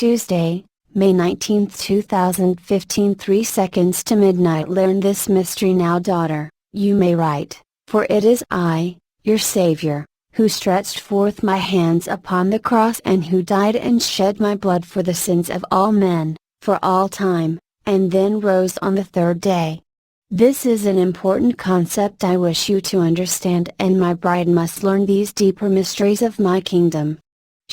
Tuesday, May 19, 2015, 3 seconds to midnight. Learn this mystery now, daughter, you may write, for it is I, your Savior, who stretched forth my hands upon the cross and who died and shed my blood for the sins of all men, for all time, and then rose on the third day. This is an important concept I wish you to understand, and my bride must learn these deeper mysteries of my kingdom.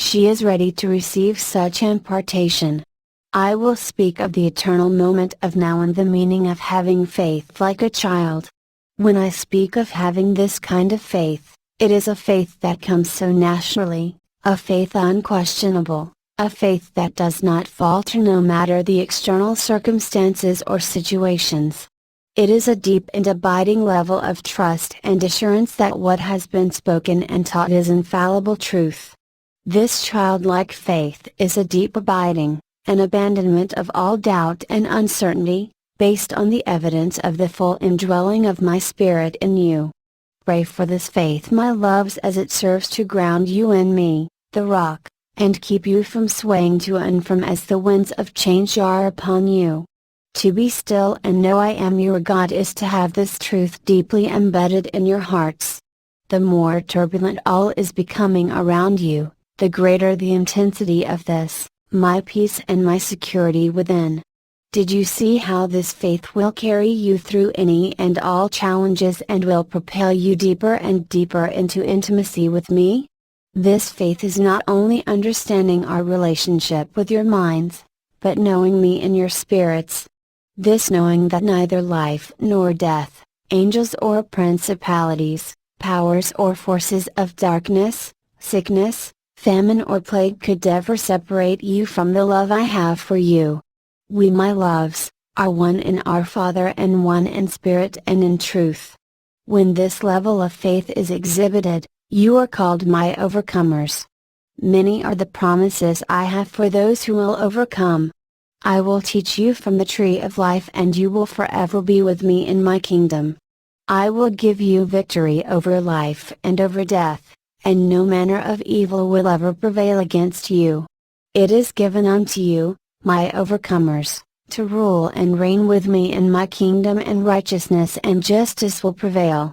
She is ready to receive such impartation. I will speak of the eternal moment of now and the meaning of having faith like a child. When I speak of having this kind of faith, it is a faith that comes so naturally, a faith unquestionable, a faith that does not falter no matter the external circumstances or situations. It is a deep and abiding level of trust and assurance that what has been spoken and taught is infallible truth. This childlike faith is a deep abiding, an abandonment of all doubt and uncertainty, based on the evidence of the full indwelling of my Spirit in you. Pray for this faith, my loves, as it serves to ground you in me, the rock, and keep you from swaying to and from as the winds of change are upon you. To be still and know I am your God is to have this truth deeply embedded in your hearts. The more turbulent all is becoming around you, the greater the intensity of this, my peace and my security within. Did you see how this faith will carry you through any and all challenges and will propel you deeper and deeper into intimacy with me? This faith is not only understanding our relationship with your minds, but knowing me in your spirits. This knowing that neither life nor death, angels or principalities, powers or forces of darkness, sickness, famine or plague could ever separate you from the love I have for you. We, my loves, are one in our Father and one in spirit and in truth. When this level of faith is exhibited, you are called my overcomers. Many are the promises I have for those who will overcome. I will teach you from the tree of life and you will forever be with me in my kingdom. I will give you victory over life and over death, and no manner of evil will ever prevail against you. It is given unto you, my overcomers, to rule and reign with me in my kingdom, and righteousness and justice will prevail.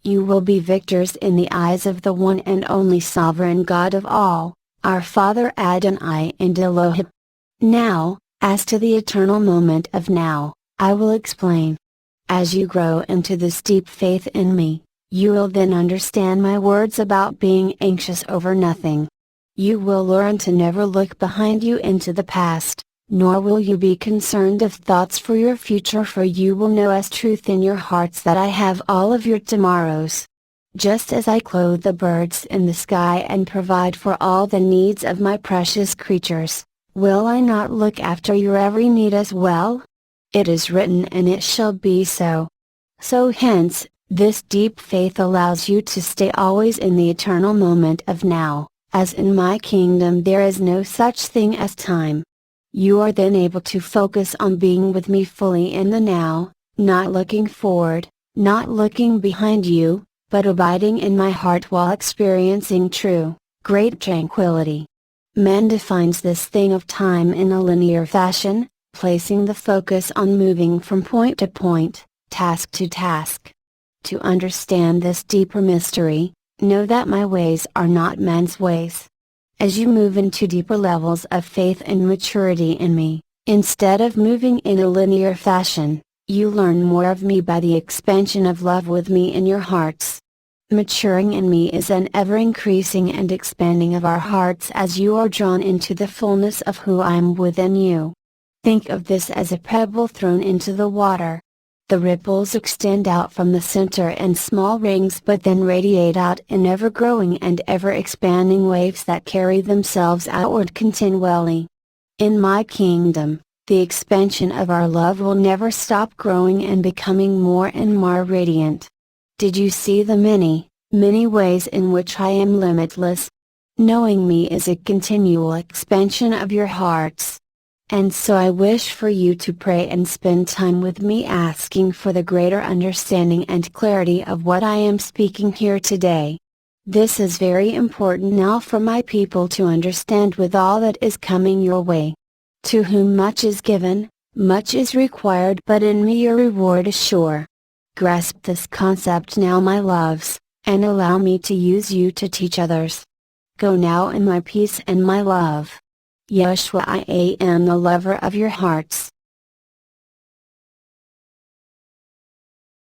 You will be victors in the eyes of the one and only sovereign God of all, our Father Adonai and Elohim. Now, as to the eternal moment of now, I will explain. As you grow into this deep faith in me, you will then understand my words about being anxious over nothing. You will learn to never look behind you into the past, nor will you be concerned of thoughts for your future, for you will know as truth in your hearts that I have all of your tomorrows. Just as I clothe the birds in the sky and provide for all the needs of my precious creatures, will I not look after your every need as well? It is written and it shall be so. So hence, this deep faith allows you to stay always in the eternal moment of now, as in my kingdom there is no such thing as time. You are then able to focus on being with me fully in the now, not looking forward, not looking behind you, but abiding in my heart while experiencing true, great tranquility. Man defines this thing of time in a linear fashion, placing the focus on moving from point to point, task to task. To understand this deeper mystery, know that my ways are not man's ways. As you move into deeper levels of faith and maturity in me, instead of moving in a linear fashion, you learn more of me by the expansion of love with me in your hearts. Maturing in me is an ever-increasing and expanding of our hearts as you are drawn into the fullness of who I am within you. Think of this as a pebble thrown into the water. The ripples extend out from the center in small rings but then radiate out in ever-growing and ever-expanding waves that carry themselves outward continually. In my kingdom, the expansion of our love will never stop growing and becoming more and more radiant. Did you see the many, many ways in which I am limitless? Knowing me is a continual expansion of your hearts. And so I wish for you to pray and spend time with me asking for the greater understanding and clarity of what I am speaking here today. This is very important now for my people to understand with all that is coming your way. To whom much is given, much is required, but in me your reward is sure. Grasp this concept now, my loves, and allow me to use you to teach others. Go now in my peace and my love. Yeshua, I am the lover of your hearts.